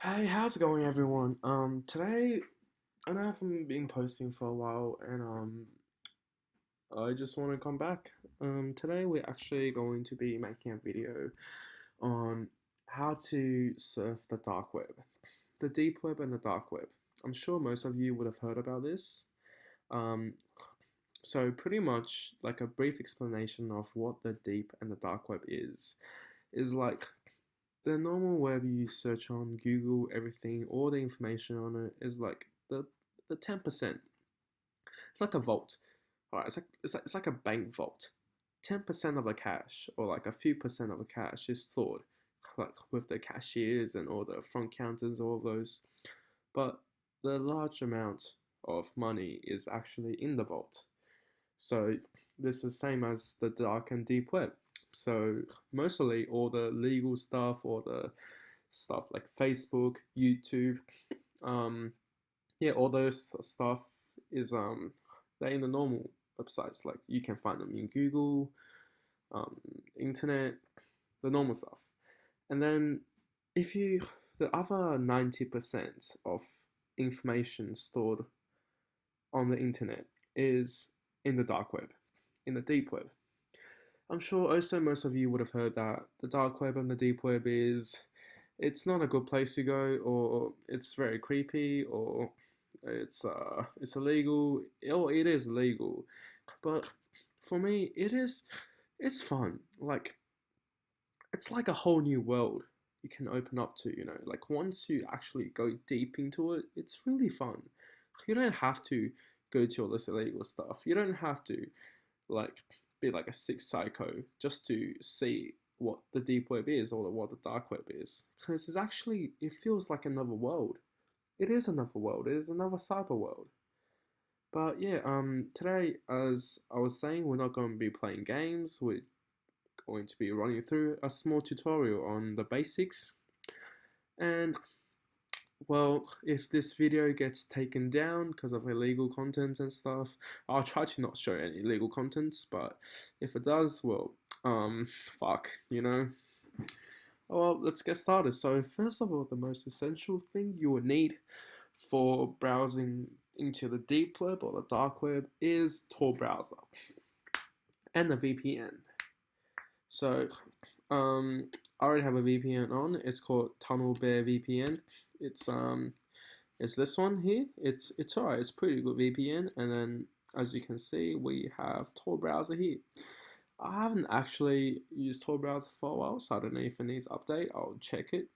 Hey, how's it going, everyone? Today I know I haven't been posting for a while, and I just want to come back. Today we're actually going to be making a video on how to surf the dark web, the deep web and the dark web. I'm sure most of you would have heard about this. Um, so pretty much like a brief explanation of what the deep and the dark web is like the normal web you search on Google, everything, all the information on it is like the 10%. It's like a vault. Alright, it's like a bank vault. 10% of the cash, or like a few percent of the cash, is stored, like with the cashiers and all the front counters, all of those. But the large amount of money is actually in the vault. So this is the same as the dark and deep web. So mostly all the legal stuff, or the stuff like Facebook, YouTube, um, yeah, all those stuff is they're in the normal websites. Like you can find them in Google, um, internet, the normal stuff. And then if you the other 90% of information stored on the internet is in the dark web, in the deep web. I'm sure also most of you would have heard that the dark web and the deep web it's not a good place to go, or it's very creepy, or it's illegal, or it is legal. But for me it's fun. Like it's like a whole new world you can open up to, like once you actually go deep into it, it's really fun. You don't have to go to all this illegal stuff. You don't have to like be like a sick psycho just to see what the deep web is, or what the dark web is, because it feels like another world. It is another world. It is another cyber world. But yeah, today, as I was saying, we're not going to be playing games. We're going to be running through a small tutorial on the basics. And well, if this video gets taken down because of illegal content and stuff, I'll try to not show any illegal contents, but if it does, well, fuck, you know? Well, let's get started. So first of all, the most essential thing you will need for browsing into the deep web or the dark web is Tor browser and a VPN. So, I already have a VPN on. It's called Tunnel Bear VPN. It's it's this one here. It's alright. It's pretty good VPN. And then as you can see, we have Tor browser here. I haven't actually used Tor browser for a while, so I don't know if it needs update. I'll check it.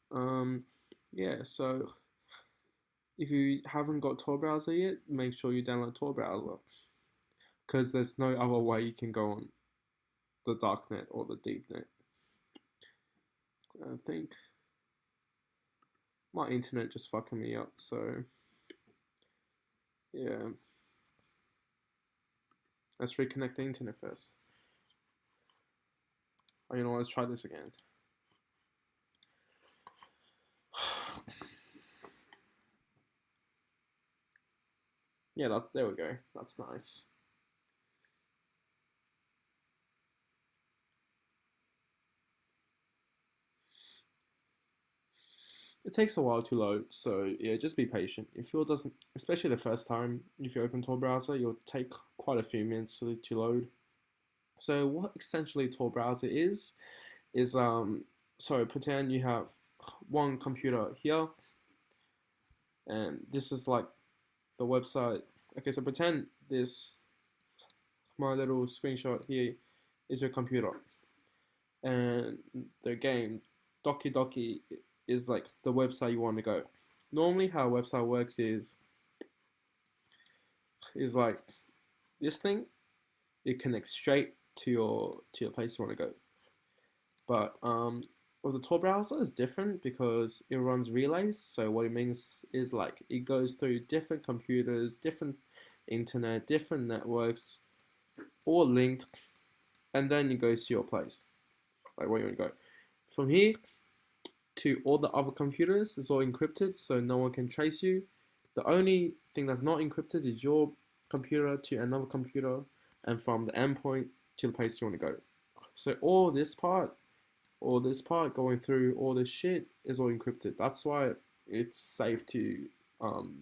Yeah. So if you haven't got Tor browser yet, make sure you download Tor browser, because there's no other way you can go on the darknet or the deepnet. I think my internet just fucking me up. So yeah, let's reconnect the internet first. Oh, let's try this again. Yeah, there we go. That's nice. It takes a while to load, so yeah, just be patient. If it doesn't, especially the first time, if you open Tor browser, you'll take quite a few minutes to load. So what essentially Tor browser is so pretend you have one computer here, and this is like the website. Okay, so pretend this my little screenshot here is your computer, and the game Doki Doki is like the website you want to go. Normally, how a website works is like this thing. It connects straight to your place you want to go. But with the Tor browser is different because it runs relays. So what it means is like it goes through different computers, different internet, different networks, all linked, and then it goes to your place, like where you want to go. From here to all the other computers is all encrypted, so no one can trace you. The only thing that's not encrypted is your computer to another computer, and from the endpoint to the place you want to go. So all this part going through all this shit is all encrypted. That's why it's safe to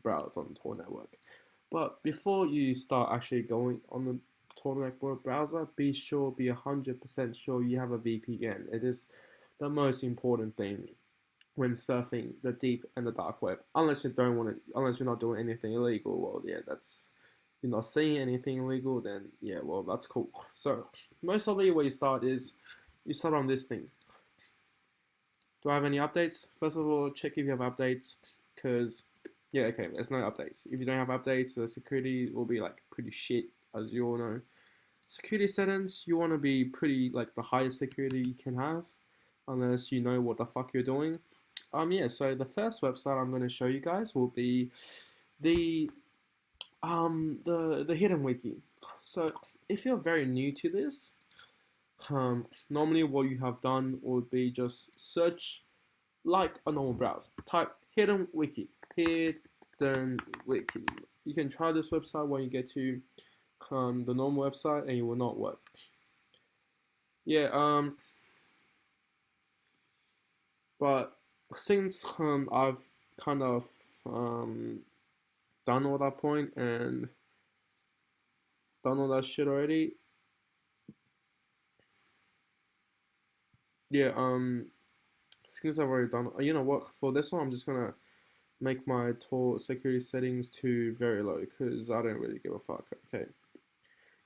browse on Tor network. But before you start actually going on the Tor network browser, be 100% sure you have a VPN. It is the most important thing when surfing the deep and the dark web. Unless you're not doing anything illegal. Well, yeah, that's you're not seeing anything illegal. Then yeah, well, that's cool. So most of the way you start is you start on this thing. Do I have any updates? First of all, check if you have updates, because yeah, okay, there's no updates. If you don't have updates, the security will be like pretty shit, as you all know. Security settings, you want to be pretty like the highest security you can have, unless you know what the fuck you're doing. Yeah, so the first website I'm going to show you guys will be the the hidden wiki. So if you're very new to this, normally what you have done would be just search like a normal browser. Type hidden wiki, hidden wiki. You can try this website when you get to the normal website and it will not work. Yeah, but since I've kind of done all that point and done all that shit already, yeah, since I've already done, you know what? For this one, I'm just gonna make my Tor security settings to very low because I don't really give a fuck. Okay.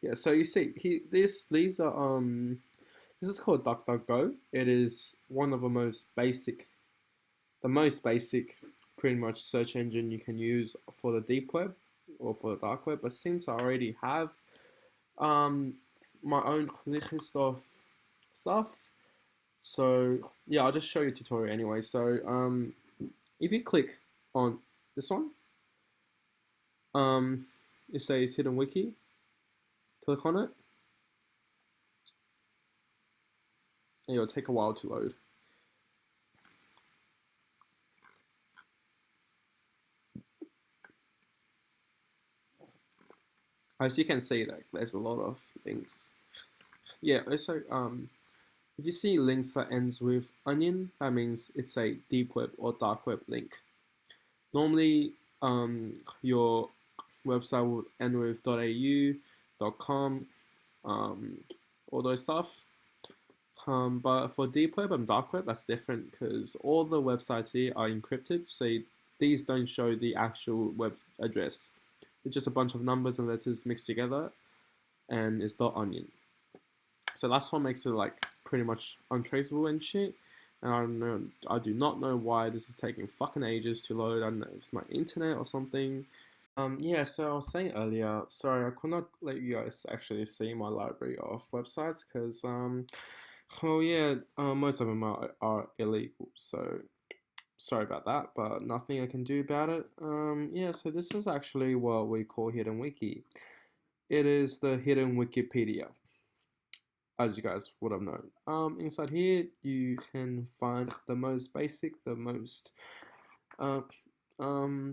Yeah. So you see, these are this is called DuckDuckGo. It is one of the most basic, pretty much search engine you can use for the deep web or for the dark web. But since I already have um my own list of stuff, so yeah, I'll just show you a tutorial anyway. So if you click on this one, um, it says hidden wiki. Click on it, and it'll take a while to load. As you can see, like there's a lot of links. Yeah. Also, if you see links that ends with onion, that means it's a deep web or dark web link. Normally, your website would end with .au, .com, all those stuff. But for deep web and dark web, that's different because all the websites here are encrypted, so these don't show the actual web address. It's just a bunch of numbers and letters mixed together, and it's .onion. So that's what makes it like pretty much untraceable and shit. And I do not know why this is taking fucking ages to load. I don't know if it's my internet or something. Yeah, so I was saying earlier, sorry, I could not let you guys actually see my library of websites because, oh yeah, most of them are illegal. So sorry about that, but nothing I can do about it. Yeah, so this is actually what we call Hidden Wiki. It is the Hidden Wikipedia, as you guys would have known. Inside here, you can find the most basic, uh,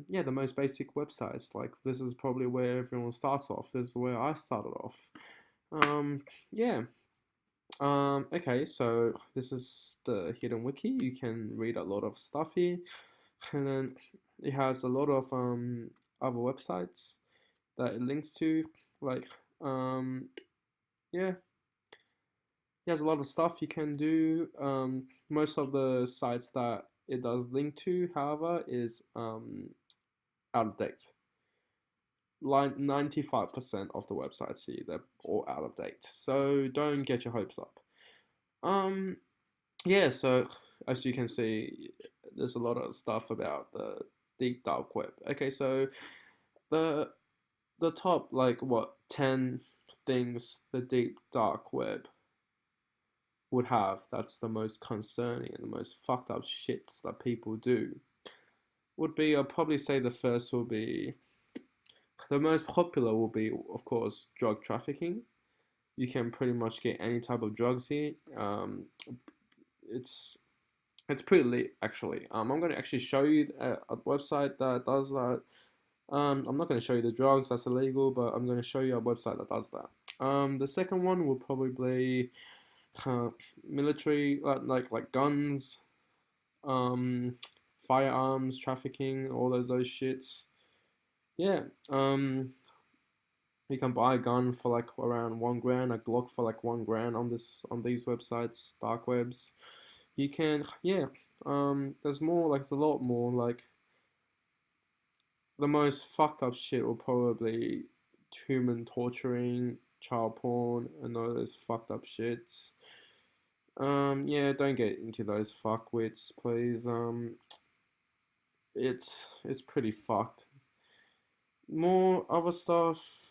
yeah, the most basic websites. Like this is probably where everyone starts off. This is where I started off. Yeah. Okay, so this is the hidden wiki. You can read a lot of stuff here, and then it has a lot of other websites that it links to. Like yeah, it has a lot of stuff you can do. Most of the sites that it does link to, however, is out of date. Like 95% of the websites here, they're all out of date. So don't get your hopes up. Um, yeah, so as you can see, there's a lot of stuff about the deep dark web. Okay, so the the top like what 10 things the deep dark web would have that's the most concerning and the most fucked up shits that people do would be I'll probably say the first will be the most popular will be of course drug trafficking. You can pretty much get any type of drugs here. It's it's pretty lit actually. I'm going to actually show you a website that does that. I'm not going to show you the drugs, that's illegal, but I'm going to show you a website that does that. The second one will probably be military, like guns, um, firearms trafficking, all those shits. Yeah, you can buy a gun for like around 1 grand, a Glock for like 1 grand on these websites, dark webs. You can, yeah. There's more, like, there's a lot more. Like, the most fucked up shit will probably human torturing, child porn, and all those fucked up shits. Yeah, don't get into those fuckwits, please. It's pretty fucked. More other stuff.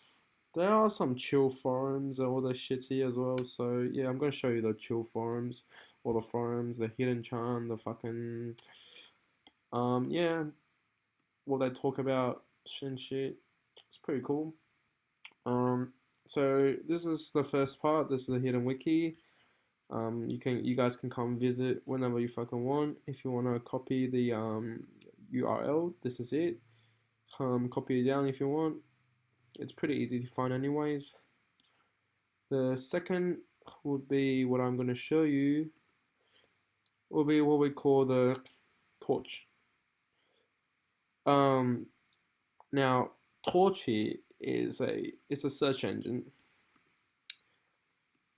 There are some chill forums and all the shitty as well. So yeah, I'm gonna show you the chill forums, all the forums, the hidden charm, the fucking yeah, what they talk about and shit. It's pretty cool. Um, so this is the first part. This is a hidden wiki. You guys can come visit whenever you fucking want. If you wanna copy the URL, this is it. Copy it down if you want. It's pretty easy to find anyways. The second would be what I'm going to show you will be what we call the torch. Um, Now torch here is a search engine.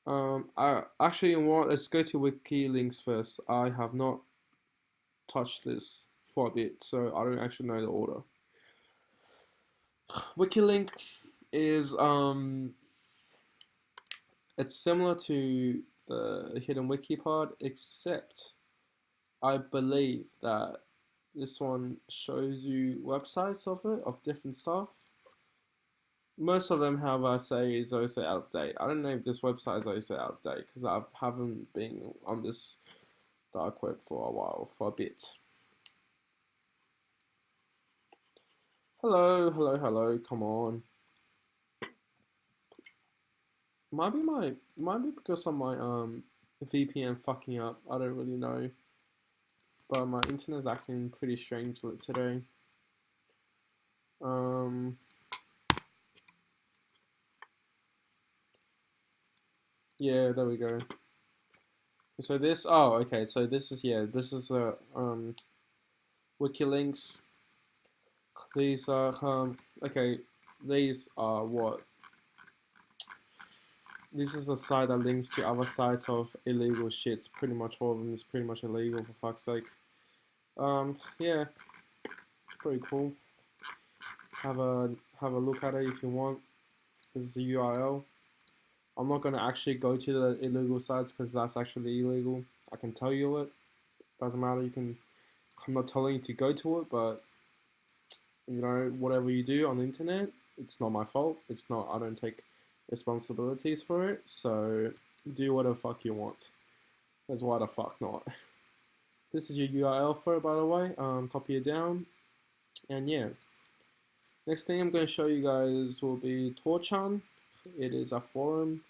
I actually want let's go to wiki links first. I have not touched this for a bit, so I don't actually know the order. Wikilink is it's similar to the hidden wiki part, except I believe that this one shows you websites of it, of different stuff. Most of them, however, I say is also out of date. I don't know if this website is also out of date because I haven't been on this dark web for a while, for a bit. Hello, hello, hello. Come on. Might be because of my VPN fucking up. I don't really know, but my internet's acting pretty strange today. Um, yeah, there we go. So this, oh, okay. So this is a WikiLinks. These are okay. These are what? This is a site that links to other sites of illegal shits. Pretty much all of them is pretty much illegal, for fuck's sake. Yeah, it's pretty cool. Have a look at it if you want. This is a URL. I'm not gonna actually go to the illegal sites because that's actually illegal. I can tell you it. Doesn't matter. You can. I'm not telling you to go to it, but you know, whatever you do on the internet, it's not my fault. It's not. I don't take responsibilities for it. So do whatever fuck you want. Because why the fuck not? This is your URL for it, by the way. Copy it down, and yeah. Next thing I'm going to show you guys will be 4chan. It is a forum,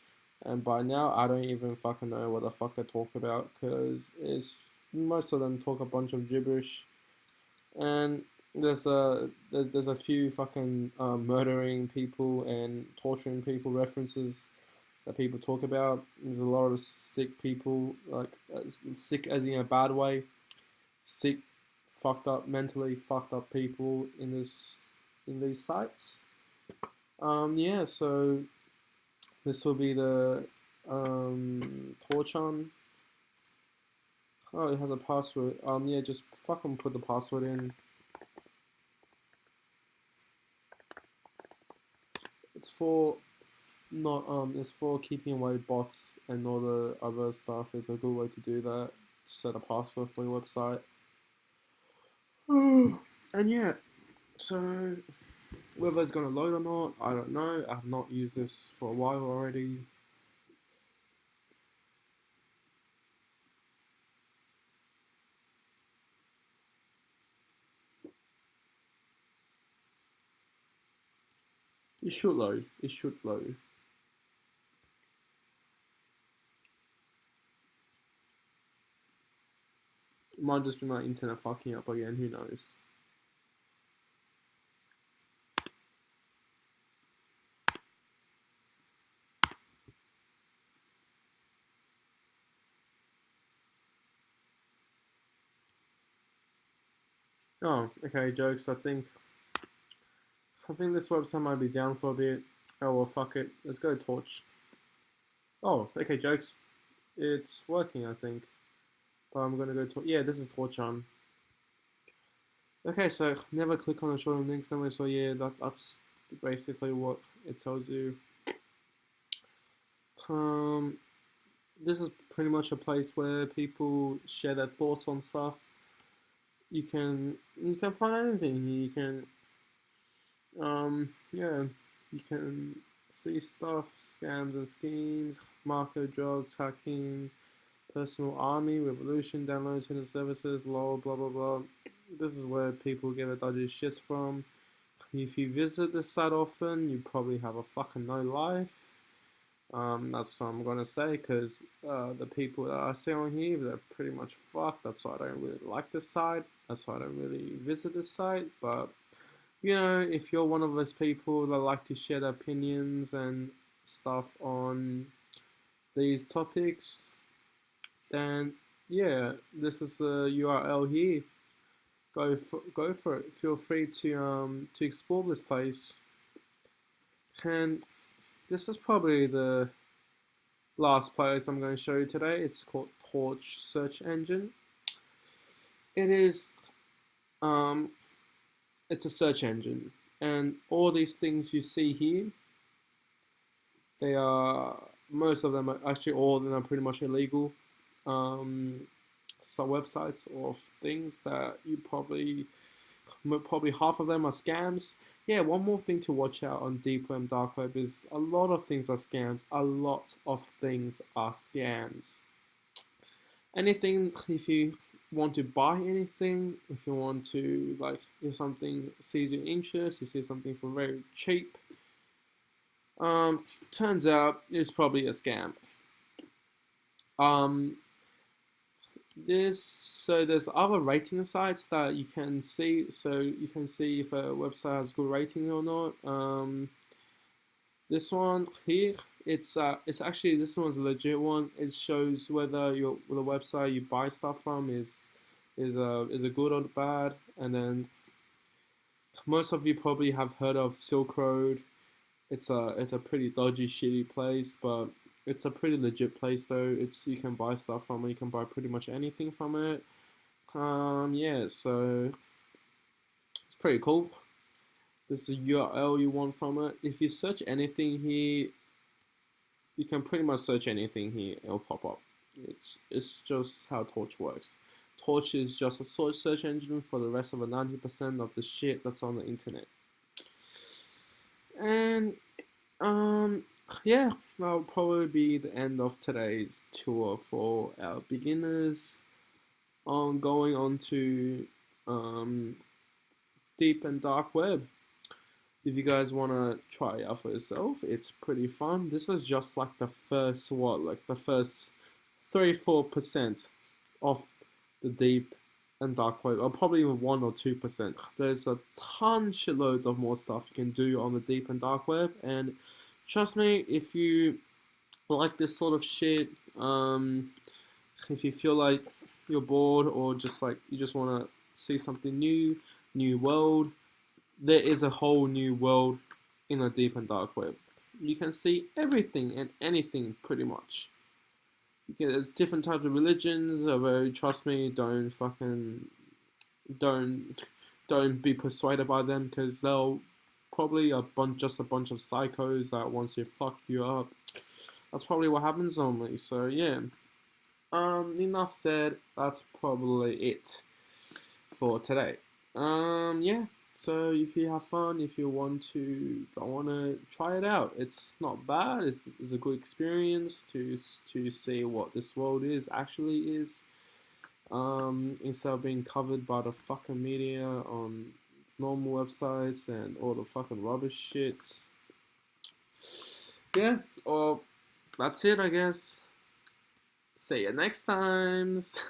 and by now I don't even fucking know what the fuck they talk about because it's most of them talk a bunch of gibberish, and there's a few fucking murdering people and torturing people references that people talk about. There's a lot of sick people, like sick as in a bad way, sick, fucked up, mentally fucked up people in these sites. Yeah, so this will be the torch on. Oh, it has a password. Yeah, just fucking put the password in. It's for not it's for keeping away bots and all the other stuff. It's a good way to do that. Set a password for your website. And yeah, so whether it's gonna load or not, I don't know. I've not used this for a while already. It should load. It should load. It might just be my internet fucking up again. Who knows? Oh, okay, jokes. I think this website might be down for a bit. Oh well, fuck it. Let's go Torch. Oh, okay, jokes. It's working, I think. But I'm gonna go Torch. Yeah, this is Torch on. Okay, so never click on the show links anyway. So yeah, that's basically what it tells you. Um, this is pretty much a place where people share their thoughts on stuff. You can find anything. Yeah, you can see stuff, scams and schemes, market drugs, hacking, personal army, revolution, downloads, hidden services, lol, blah blah blah. This is where people get their dodgy shits from. If you visit this site often, you probably have a fucking no life. That's what I'm gonna say because the people that I see on here, they're pretty much fucked. That's why I don't really like this site. That's why I don't really visit this site. But if you're one of those people that like to share their opinions and stuff on these topics, then yeah, this is the URL here. Go for it. Feel free to explore this place. And this is probably the last place I'm going to show you today. It's called Torch Search Engine. It is um, it's a search engine, and all these things you see here, they are most of them are actually all of them are pretty much illegal. Some websites or things that you probably half of them are scams. Yeah, one more thing to watch out on deep web, dark web is a lot of things are scams. A lot of things are scams. Anything, if you want to buy anything, if you want to if something sees your interest, you see something for very cheap. Turns out it's probably a scam. Um, there's other rating sites that you can see, so you can see if a website has good rating or not. This one here, it's actually this one's a legit one. It shows whether the website you buy stuff from is a good or bad, and then most of you probably have heard of Silk Road. It's a pretty dodgy, shitty place, but it's a pretty legit place though. You can buy stuff from it. You can buy pretty much anything from it. Yeah, so it's pretty cool. This is a URL you want from it. If you search anything here, you can pretty much search anything here. It'll pop up. It's just how Torch works. Torch is just a search engine for the rest of the 90% of the shit that's on the internet. And yeah, that'll probably be the end of today's tour for our beginners. On going on to deep and dark web. If you guys want to try it out for yourself, it's pretty fun. This is just like the first the first 3-4% of the deep and dark web, or probably even 1 or 2%. There's a ton shitloads of more stuff you can do on the deep and dark web, and trust me, if you like this sort of shit, if you feel like you're bored or just like you just want to see something new world, there is a whole new world in the deep and dark web. You can see everything and anything pretty much. There's different types of religions, although trust me, don't don't be persuaded by them because they'll probably just a bunch of psychos that wants to fuck you up. That's probably what happens normally. So yeah. Enough said. That's probably it for today. Yeah. So if you have fun, if you want to try it out. It's not bad. It's a good experience to see what this world actually is. Instead of being covered by the fucking media on normal websites and all the fucking rubbish shits. Yeah. Well, that's it, I guess. See you next times.